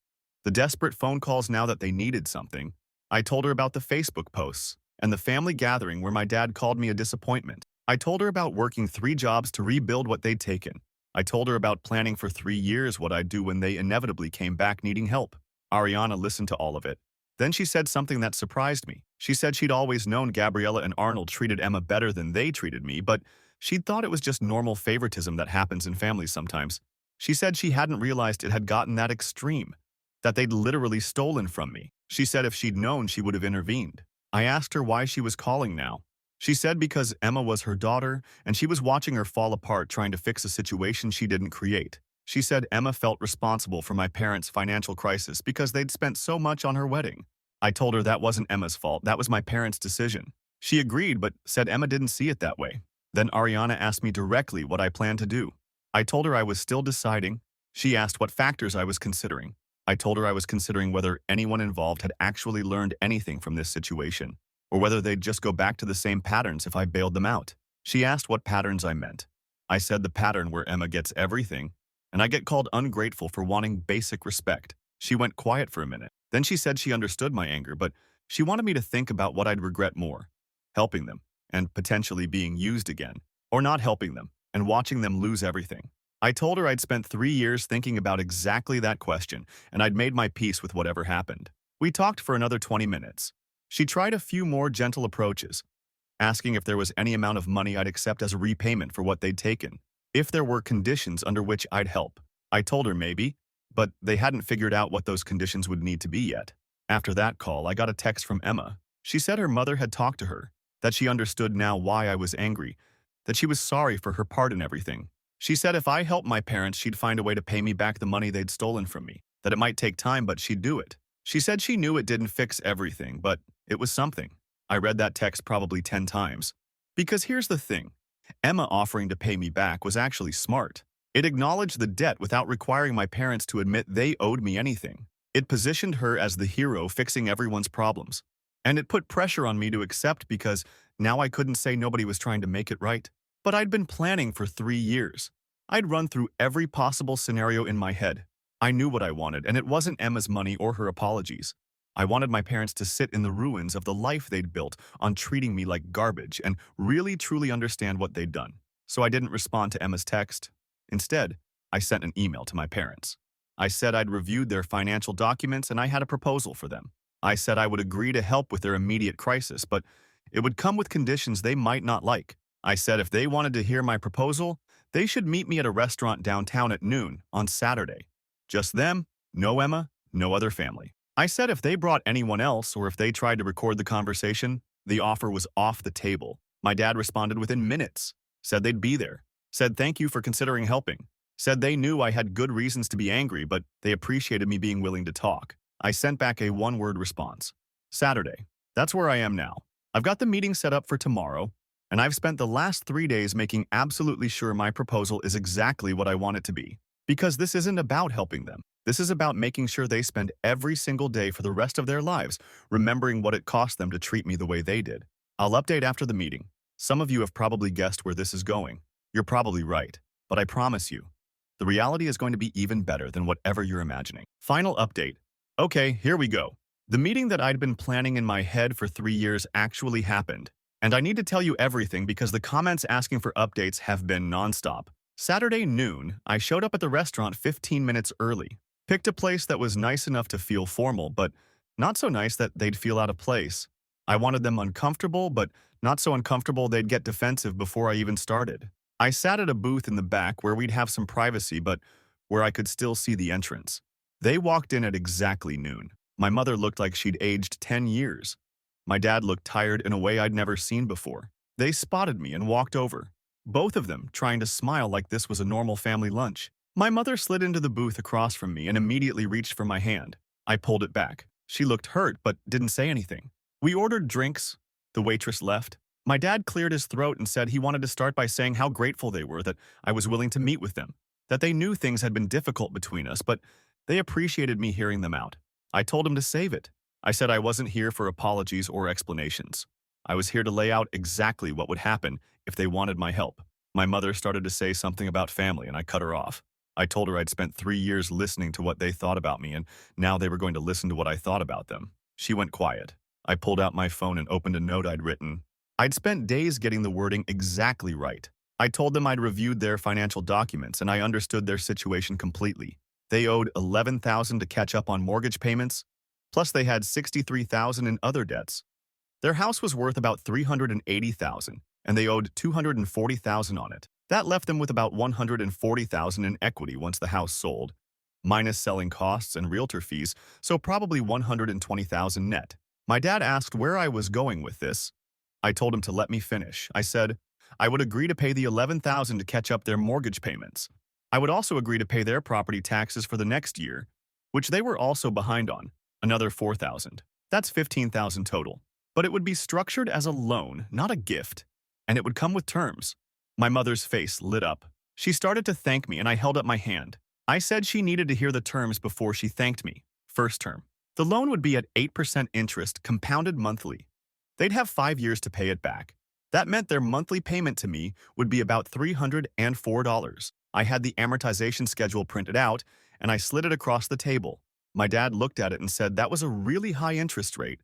the desperate phone calls now that they needed something. I told her about the Facebook posts and the family gathering where my dad called me a disappointment. I told her about working 3 jobs to rebuild what they'd taken. I told her about planning for 3 years what I'd do when they inevitably came back needing help. Ariana listened to all of it. Then she said something that surprised me. She said she'd always known Gabriella and Arnold treated Emma better than they treated me, but she'd thought it was just normal favoritism that happens in families sometimes. She said she hadn't realized it had gotten that extreme, that they'd literally stolen from me. She said if she'd known, she would have intervened. I asked her why she was calling now. She said because Emma was her daughter, and she was watching her fall apart trying to fix a situation she didn't create. She said Emma felt responsible for my parents' financial crisis because they'd spent so much on her wedding. I told her that wasn't Emma's fault, that was my parents' decision. She agreed, but said Emma didn't see it that way. Then Ariana asked me directly what I planned to do. I told her I was still deciding. She asked what factors I was considering. I told her I was considering whether anyone involved had actually learned anything from this situation, or whether they'd just go back to the same patterns if I bailed them out. She asked what patterns I meant. I said the pattern where Emma gets everything, and I get called ungrateful for wanting basic respect. She went quiet for a minute. Then she said she understood my anger, but she wanted me to think about what I'd regret more, helping them, and potentially being used again, or not helping them, and watching them lose everything. I told her I'd spent 3 years thinking about exactly that question, and I'd made my peace with whatever happened. We talked for another 20 minutes. She tried a few more gentle approaches, asking if there was any amount of money I'd accept as a repayment for what they'd taken, if there were conditions under which I'd help. I told her maybe, but they hadn't figured out what those conditions would need to be yet. After that call, I got a text from Emma. She said her mother had talked to her, that she understood now why I was angry, that she was sorry for her part in everything. She said if I helped my parents, she'd find a way to pay me back the money they'd stolen from me, that it might take time, but she'd do it. She said she knew it didn't fix everything, but it was something. I read that text probably 10 times. Because here's the thing. Emma offering to pay me back was actually smart. It acknowledged the debt without requiring my parents to admit they owed me anything. It positioned her as the hero fixing everyone's problems. And it put pressure on me to accept because now I couldn't say nobody was trying to make it right. But I'd been planning for 3 years. I'd run through every possible scenario in my head. I knew what I wanted, and it wasn't Emma's money or her apologies. I wanted my parents to sit in the ruins of the life they'd built on treating me like garbage and really truly understand what they'd done. So I didn't respond to Emma's text. Instead, I sent an email to my parents. I said I'd reviewed their financial documents and I had a proposal for them. I said I would agree to help with their immediate crisis, but it would come with conditions they might not like. I said if they wanted to hear my proposal, they should meet me at a restaurant downtown at noon on Saturday. Just them, no Emma, no other family. I said if they brought anyone else or if they tried to record the conversation, the offer was off the table. My dad responded within minutes, said they'd be there, said thank you for considering helping, said they knew I had good reasons to be angry, but they appreciated me being willing to talk. I sent back a one-word response. Saturday. That's where I am now. I've got the meeting set up for tomorrow, and I've spent the last 3 days making absolutely sure my proposal is exactly what I want it to be. Because this isn't about helping them. This is about making sure they spend every single day for the rest of their lives remembering what it cost them to treat me the way they did. I'll update after the meeting. Some of you have probably guessed where this is going. You're probably right, but I promise you, the reality is going to be even better than whatever you're imagining. Final update. Okay, here we go. The meeting that I'd been planning in my head for 3 years actually happened. And I need to tell you everything because the comments asking for updates have been nonstop. Saturday noon, I showed up at the restaurant 15 minutes early. Picked a place that was nice enough to feel formal, but not so nice that they'd feel out of place. I wanted them uncomfortable, but not so uncomfortable they'd get defensive before I even started. I sat at a booth in the back where we'd have some privacy, but where I could still see the entrance. They walked in at exactly noon. My mother looked like she'd aged 10 years. My dad looked tired in a way I'd never seen before. They spotted me and walked over, both of them trying to smile like this was a normal family lunch. My mother slid into the booth across from me and immediately reached for my hand. I pulled it back. She looked hurt but didn't say anything. We ordered drinks. The waitress left. My dad cleared his throat and said he wanted to start by saying how grateful they were that I was willing to meet with them, that they knew things had been difficult between us, but they appreciated me hearing them out. I told him to save it. I said I wasn't here for apologies or explanations. I was here to lay out exactly what would happen if they wanted my help. My mother started to say something about family and I cut her off. I told her I'd spent 3 years listening to what they thought about me and now they were going to listen to what I thought about them. She went quiet. I pulled out my phone and opened a note I'd written. I'd spent days getting the wording exactly right. I told them I'd reviewed their financial documents and I understood their situation completely. They owed $11,000 to catch up on mortgage payments, plus they had $63,000 in other debts. Their house was worth about $380,000 and they owed $240,000 on it. That left them with about $140,000 in equity once the house sold, minus selling costs and realtor fees, so probably $120,000 net. My dad asked where I was going with this. I told him to let me finish. I said I would agree to pay the $11,000 to catch up their mortgage payments. I would also agree to pay their property taxes for the next year, which they were also behind on, another $4,000. That's $15,000 total. But it would be structured as a loan, not a gift, and it would come with terms. My mother's face lit up. She started to thank me and I held up my hand. I said she needed to hear the terms before she thanked me. First term. The loan would be at 8% interest compounded monthly. They'd have 5 years to pay it back. That meant their monthly payment to me would be about $304. I had the amortization schedule printed out and I slid it across the table. My dad looked at it and said that was a really high interest rate,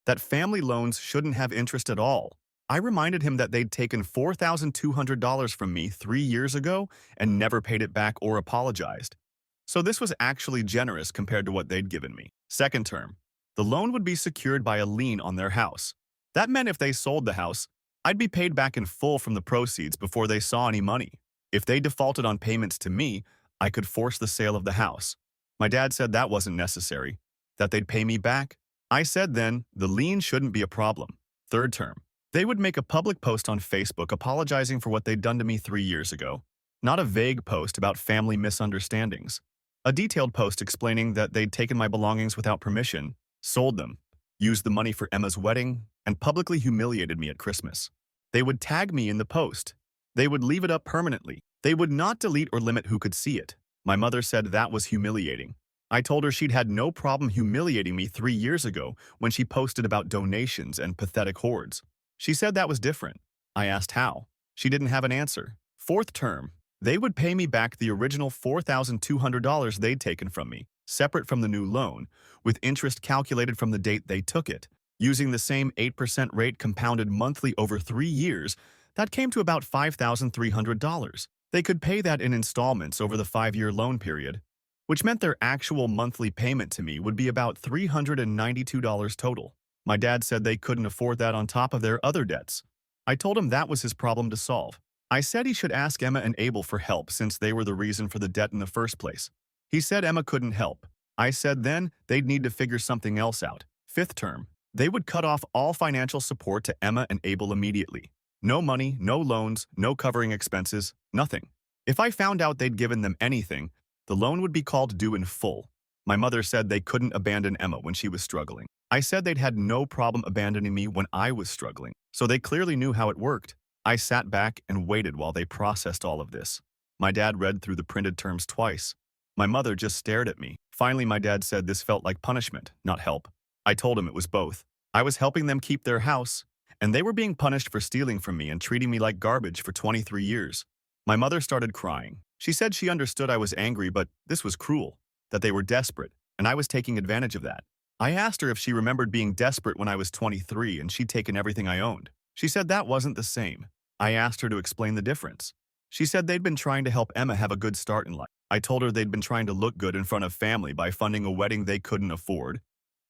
that family loans shouldn't have interest at all. I reminded him that they'd taken $4,200 from me 3 years ago and never paid it back or apologized. So this was actually generous compared to what they'd given me. Second term, the loan would be secured by a lien on their house. That meant if they sold the house, I'd be paid back in full from the proceeds before they saw any money. If they defaulted on payments to me, I could force the sale of the house. My dad said that wasn't necessary, that they'd pay me back. I said then, the lien shouldn't be a problem. Third term, they would make a public post on Facebook apologizing for what they'd done to me 3 years ago. Not a vague post about family misunderstandings. A detailed post explaining that they'd taken my belongings without permission, sold them, used the money for Emma's wedding, and publicly humiliated me at Christmas. They would tag me in the post. They would leave it up permanently. They would not delete or limit who could see it. My mother said that was humiliating. I told her she'd had no problem humiliating me 3 years ago when she posted about donations and pathetic hoards. She said that was different. I asked how. She didn't have an answer. Fourth term, they would pay me back the original $4,200 they'd taken from me, separate from the new loan, with interest calculated from the date they took it. Using the same 8% rate compounded monthly over 3 years, that came to about $5,300. They could pay that in installments over the 5-year loan period, which meant their actual monthly payment to me would be about $392 total. My dad said they couldn't afford that on top of their other debts. I told him that was his problem to solve. I said he should ask Emma and Abel for help since they were the reason for the debt in the first place. He said Emma couldn't help. I said then they'd need to figure something else out. Fifth term, they would cut off all financial support to Emma and Abel immediately. No money, no loans, no covering expenses, nothing. If I found out they'd given them anything, the loan would be called due in full. My mother said they couldn't abandon Emma when she was struggling. I said they'd had no problem abandoning me when I was struggling, so they clearly knew how it worked. I sat back and waited while they processed all of this. My dad read through the printed terms twice. My mother just stared at me. Finally, my dad said this felt like punishment, not help. I told him it was both. I was helping them keep their house, and they were being punished for stealing from me and treating me like garbage for 23 years. My mother started crying. She said she understood I was angry, but this was cruel, that they were desperate, and I was taking advantage of that. I asked her if she remembered being desperate when I was 23 and she'd taken everything I owned. She said that wasn't the same. I asked her to explain the difference. She said they'd been trying to help Emma have a good start in life. I told her they'd been trying to look good in front of family by funding a wedding they couldn't afford,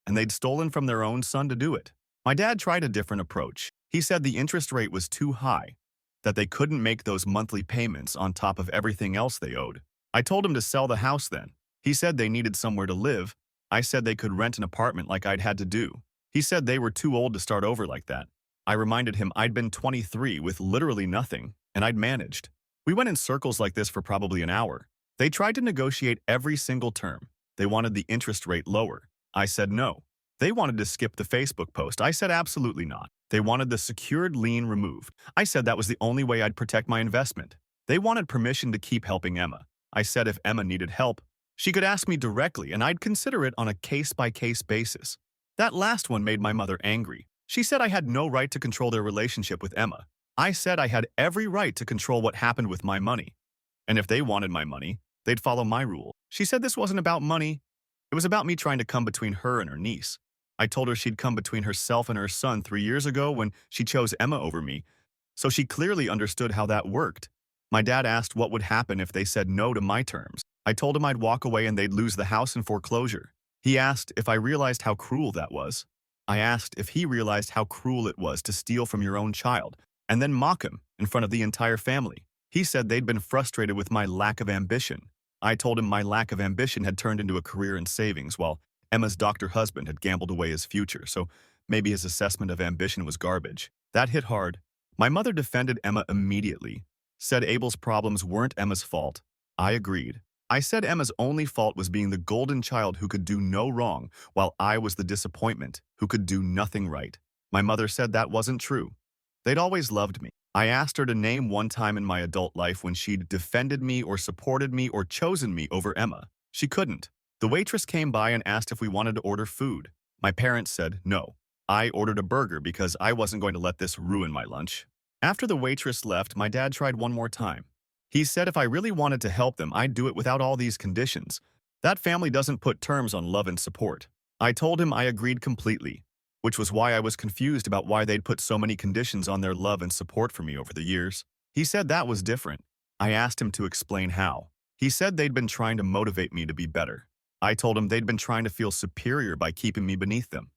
and they'd stolen from their own son to do it. My dad tried a different approach. He said the interest rate was too high, that they couldn't make those monthly payments on top of everything else they owed. I told him to sell the house then. He said they needed somewhere to live. I said they could rent an apartment like I'd had to do. He said they were too old to start over like that. I reminded him I'd been 23 with literally nothing, and I'd managed. We went in circles like this for probably an hour. They tried to negotiate every single term. They wanted the interest rate lower. I said no. They wanted to skip the Facebook post. I said absolutely not. They wanted the secured lien removed. I said that was the only way I'd protect my investment. They wanted permission to keep helping Emma. I said if Emma needed help, she could ask me directly and I'd consider it on a case-by-case basis. That last one made my mother angry. She said I had no right to control their relationship with Emma. I said I had every right to control what happened with my money. And if they wanted my money, they'd follow my rule. She said this wasn't about money. It was about me trying to come between her and her niece. I told her she'd come between herself and her son 3 years ago when she chose Emma over me, so she clearly understood how that worked. My dad asked what would happen if they said no to my terms. I told him I'd walk away and they'd lose the house in foreclosure. He asked if I realized how cruel that was. I asked if he realized how cruel it was to steal from your own child and then mock him in front of the entire family. He said they'd been frustrated with my lack of ambition. I told him my lack of ambition had turned into a career in savings while Emma's doctor husband had gambled away his future, so maybe his assessment of ambition was garbage. That hit hard. My mother defended Emma immediately, said Abel's problems weren't Emma's fault. I agreed. I said Emma's only fault was being the golden child who could do no wrong, while I was the disappointment who could do nothing right. My mother said that wasn't true. They'd always loved me. I asked her to name one time in my adult life when she'd defended me or supported me or chosen me over Emma. She couldn't. The waitress came by and asked if we wanted to order food. My parents said no. I ordered a burger because I wasn't going to let this ruin my lunch. After the waitress left, my dad tried one more time. He said if I really wanted to help them, I'd do it without all these conditions. That family doesn't put terms on love and support. I told him I agreed completely, which was why I was confused about why they'd put so many conditions on their love and support for me over the years. He said that was different. I asked him to explain how. He said they'd been trying to motivate me to be better. I told him they'd been trying to feel superior by keeping me beneath them.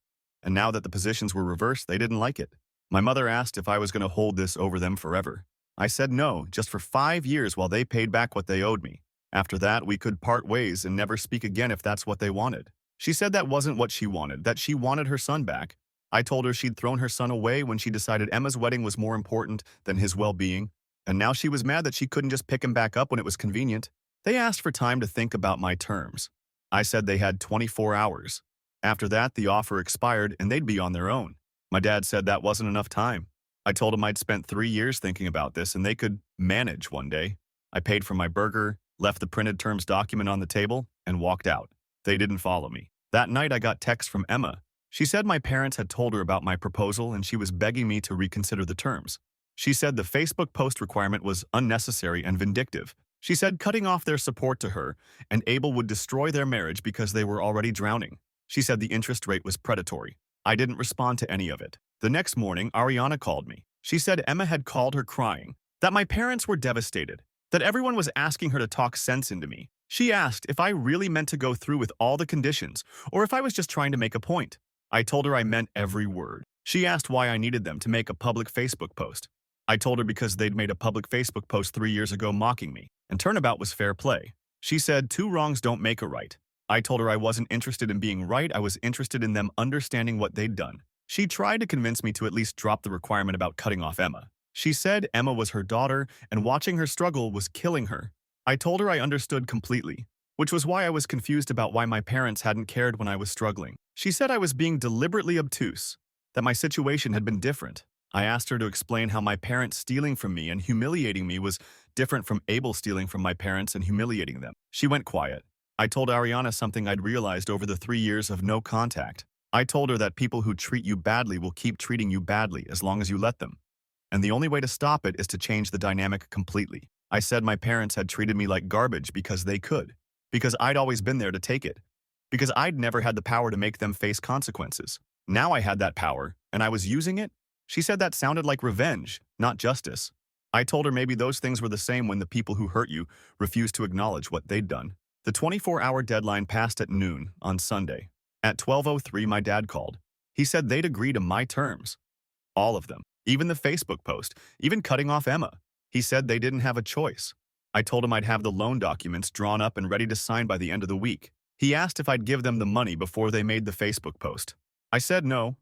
And now that the positions were reversed, they didn't like it. My mother asked if I was going to hold this over them forever. I said no, just for 5 years while they paid back what they owed me. After that, we could part ways and never speak again if that's what they wanted. She said that wasn't what she wanted, that she wanted her son back. I told her she'd thrown her son away when she decided Emma's wedding was more important than his well-being, and now she was mad that she couldn't just pick him back up when it was convenient. They asked for time to think about my terms. I said they had 24 hours. After that, the offer expired and they'd be on their own. My dad said that wasn't enough time. I told him I'd spent 3 years thinking about this and they could manage one day. I paid for my burger, left the printed terms document on the table, and walked out. They didn't follow me. That night, I got text from Emma. She said my parents had told her about my proposal and she was begging me to reconsider the terms. She said the Facebook post requirement was unnecessary and vindictive. She said cutting off their support to her and Abel would destroy their marriage because they were already drowning. She said the interest rate was predatory. I didn't respond to any of it. The next morning, Ariana called me. She said Emma had called her crying, that my parents were devastated, that everyone was asking her to talk sense into me. She asked if I really meant to go through with all the conditions or if I was just trying to make a point. I told her I meant every word. She asked why I needed them to make a public Facebook post. I told her because they'd made a public Facebook post 3 years ago mocking me, and turnabout was fair play. She said 2 wrongs don't make a right. I told her I wasn't interested in being right, I was interested in them understanding what they'd done. She tried to convince me to at least drop the requirement about cutting off Emma. She said Emma was her daughter and watching her struggle was killing her. I told her I understood completely, which was why I was confused about why my parents hadn't cared when I was struggling. She said I was being deliberately obtuse, that my situation had been different. I asked her to explain how my parents stealing from me and humiliating me was different from Abel stealing from my parents and humiliating them. She went quiet. I told Ariana something I'd realized over the 3 years of no contact. I told her that people who treat you badly will keep treating you badly as long as you let them. And the only way to stop it is to change the dynamic completely. I said my parents had treated me like garbage because they could, because I'd always been there to take it, because I'd never had the power to make them face consequences. Now I had that power, and I was using it. She said that sounded like revenge, not justice. I told her maybe those things were the same when the people who hurt you refused to acknowledge what they'd done. The 24-hour deadline passed at noon on Sunday. At 12:03, my dad called. He said they'd agree to my terms. All of them. Even the Facebook post. Even cutting off Emma. He said they didn't have a choice. I told him I'd have the loan documents drawn up and ready to sign by the end of the week. He asked if I'd give them the money before they made the Facebook post. I said no.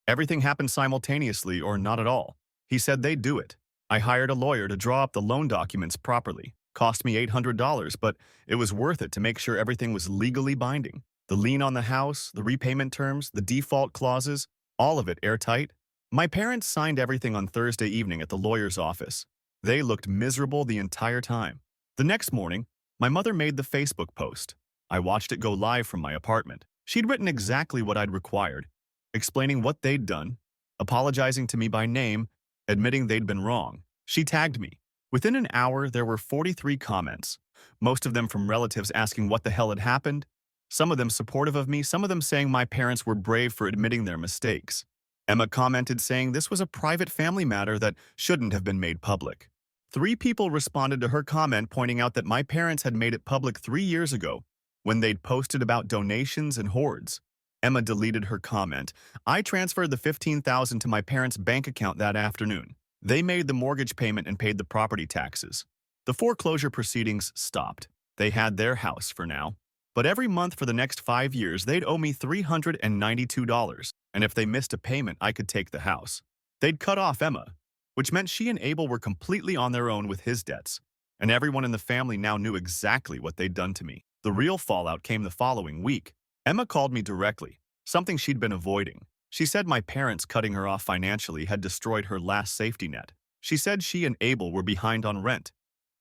Everything happened simultaneously or not at all. He said they'd do it. I hired a lawyer to draw up the loan documents properly. Cost me $800, but it was worth it to make sure everything was legally binding. The lien on the house, the repayment terms, the default clauses, all of it airtight. My parents signed everything on Thursday evening at the lawyer's office. They looked miserable the entire time. The next morning, my mother made the Facebook post. I watched it go live from my apartment. She'd written exactly what I'd required, explaining what they'd done, apologizing to me by name, admitting they'd been wrong. She tagged me. Within an hour, there were 43 comments, most of them from relatives asking what the hell had happened, some of them supportive of me, some of them saying my parents were brave for admitting their mistakes. Emma commented saying this was a private family matter that shouldn't have been made public. 3 people responded to her comment pointing out that my parents had made it public 3 years ago when they'd posted about donations and hoards. Emma deleted her comment. I transferred the $15,000 to my parents' bank account that afternoon. They made the mortgage payment and paid the property taxes. The foreclosure proceedings stopped. They had their house for now. But every month for the next 5 years, they'd owe me $392, and if they missed a payment, I could take the house. They'd cut off Emma, which meant she and Abel were completely on their own with his debts, and everyone in the family now knew exactly what they'd done to me. The real fallout came the following week. Emma called me directly, something she'd been avoiding. She said my parents cutting her off financially had destroyed her last safety net. She said she and Abel were behind on rent,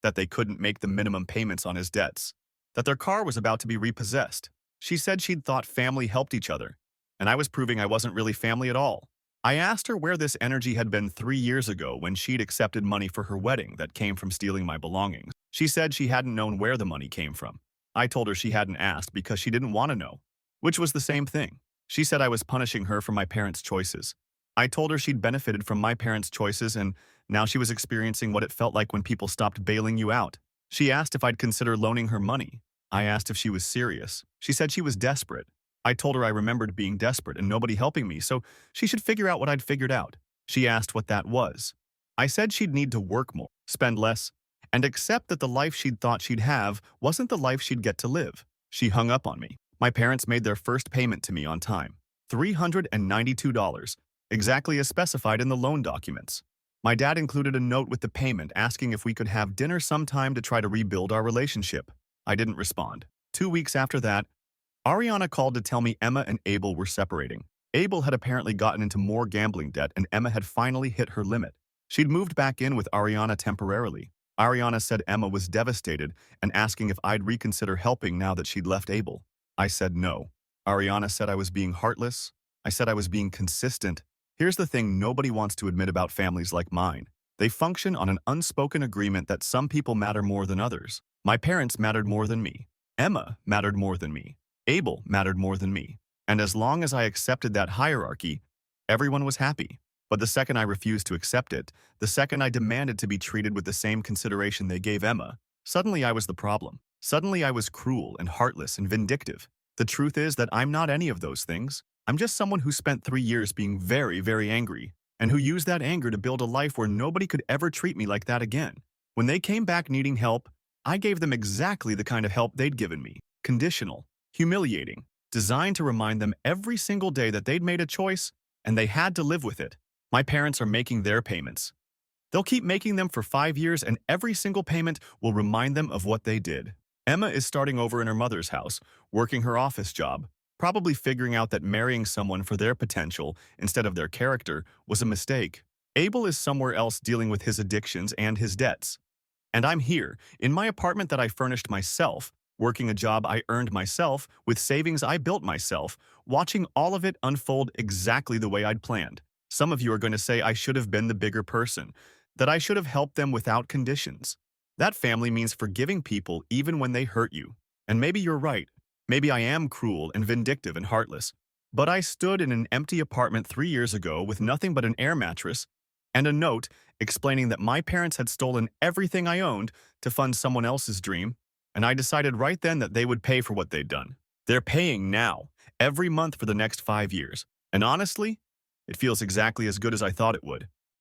that they couldn't make the minimum payments on his debts, that their car was about to be repossessed. She said she'd thought family helped each other, and I was proving I wasn't really family at all. I asked her where this energy had been 3 years ago when she'd accepted money for her wedding that came from stealing my belongings. She said she hadn't known where the money came from. I told her she hadn't asked because she didn't want to know, which was the same thing. She said I was punishing her for my parents' choices. I told her she'd benefited from my parents' choices and now she was experiencing what it felt like when people stopped bailing you out. She asked if I'd consider loaning her money. I asked if she was serious. She said she was desperate. I told her I remembered being desperate and nobody helping me, so she should figure out what I'd figured out. She asked what that was. I said she'd need to work more, spend less, and accept that the life she'd thought she'd have wasn't the life she'd get to live. She hung up on me. My parents made their first payment to me on time. $392, exactly as specified in the loan documents. My dad included a note with the payment asking if we could have dinner sometime to try to rebuild our relationship. I didn't respond. 2 weeks after that, Ariana called to tell me Emma and Abel were separating. Abel had apparently gotten into more gambling debt and Emma had finally hit her limit. She'd moved back in with Ariana temporarily. Ariana said Emma was devastated and asking if I'd reconsider helping now that she'd left Abel. I said no. Ariana said I was being heartless. I said I was being consistent. Here's the thing nobody wants to admit about families like mine. They function on an unspoken agreement that some people matter more than others. My parents mattered more than me. Emma mattered more than me. Abel mattered more than me. And as long as I accepted that hierarchy, everyone was happy. But the second I refused to accept it, the second I demanded to be treated with the same consideration they gave Emma, suddenly I was the problem. Suddenly I was cruel and heartless and vindictive. The truth is that I'm not any of those things. I'm just someone who spent 3 years being very, very angry, and who used that anger to build a life where nobody could ever treat me like that again. When they came back needing help, I gave them exactly the kind of help they'd given me. Conditional, humiliating, designed to remind them every single day that they'd made a choice and they had to live with it. My parents are making their payments. They'll keep making them for 5 years and every single payment will remind them of what they did. Emma is starting over in her mother's house, working her office job, probably figuring out that marrying someone for their potential instead of their character was a mistake. Abel is somewhere else dealing with his addictions and his debts. And I'm here, in my apartment that I furnished myself, working a job I earned myself, with savings I built myself, watching all of it unfold exactly the way I'd planned. Some of you are going to say I should have been the bigger person, that I should have helped them without conditions. That family means forgiving people even when they hurt you. And maybe you're right. Maybe I am cruel and vindictive and heartless. But I stood in an empty apartment 3 years ago with nothing but an air mattress and a note explaining that my parents had stolen everything I owned to fund someone else's dream, and I decided right then that they would pay for what they'd done. They're paying now, every month for the next 5 years. And honestly, it feels exactly as good as I thought it would.